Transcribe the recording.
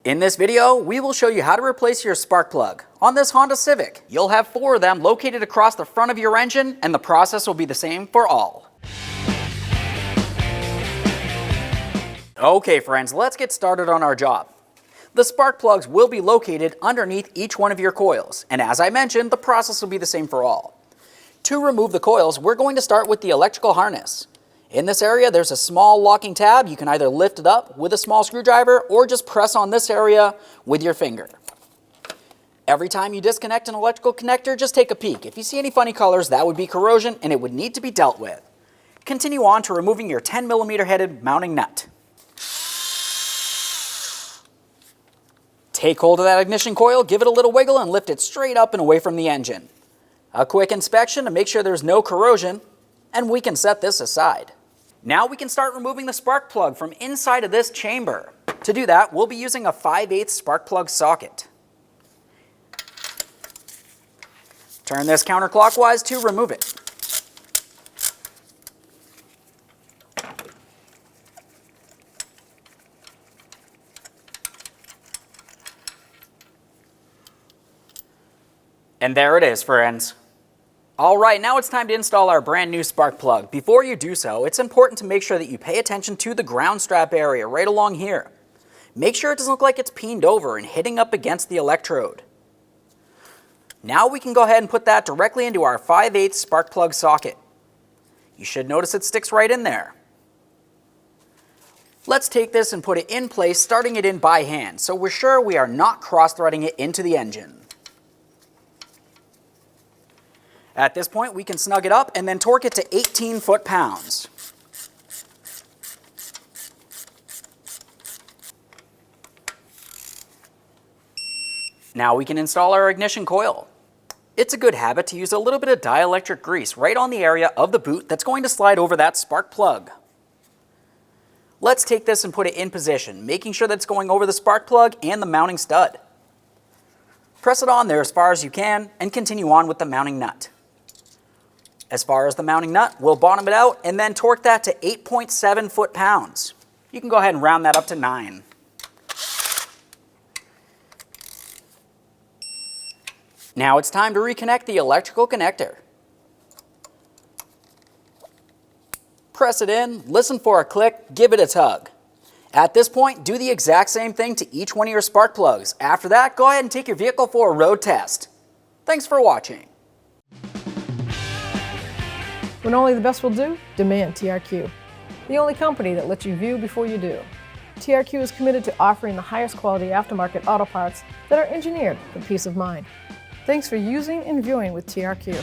In this video, we will show you how to replace your spark plug. On this Honda Civic, you'll have 4 of them located across the front of your engine, and the process will be the same for all. Okay friends, let's get started on our job. The spark plugs will be located underneath each one of your coils, and as I mentioned, the process will be the same for all. To remove the coils, we're going to start with the electrical harness. In this area, there's a small locking tab. You can either lift it up with a small screwdriver or just press on this area with your finger. Every time you disconnect an electrical connector, just take a peek. If you see any funny colors, that would be corrosion and it would need to be dealt with. Continue on to removing your 10mm headed mounting nut. Take hold of that ignition coil, give it a little wiggle, and lift it straight up and away from the engine. A quick inspection to make sure there's no corrosion, and we can set this aside. Now we can start removing the spark plug from inside of this chamber. To do that, we'll be using a 5/8 spark plug socket. Turn this counterclockwise to remove it. And there it is, friends. Alright, now it's time to install our brand new spark plug. Before you do so, it's important to make sure that you pay attention to the ground strap area right along here. Make sure it doesn't look like it's peened over and hitting up against the electrode. Now we can go ahead and put that directly into our 5/8 spark plug socket. You should notice it sticks right in there. Let's take this and put it in place, starting it in by hand, so we're sure we are not cross-threading it into the engine. At this point, we can snug it up and then torque it to 18 foot-pounds. Now we can install our ignition coil. It's a good habit to use a little bit of dielectric grease right on the area of the boot that's going to slide over that spark plug. Let's take this and put it in position, making sure that it's going over the spark plug and the mounting stud. Press it on there as far as you can and continue on with the mounting nut. As far as the mounting nut, we'll bottom it out and then torque that to 8.7 foot-pounds. You can go ahead and round that up to 9. Now it's time to reconnect the electrical connector. Press it in, listen for a click, give it a tug. At this point, do the exact same thing to each one of your spark plugs. After that, go ahead and take your vehicle for a road test. Thanks for watching. When only the best will do, demand TRQ. The only company that lets you view before you do. TRQ is committed to offering the highest quality aftermarket auto parts that are engineered for peace of mind. Thanks for using and viewing with TRQ.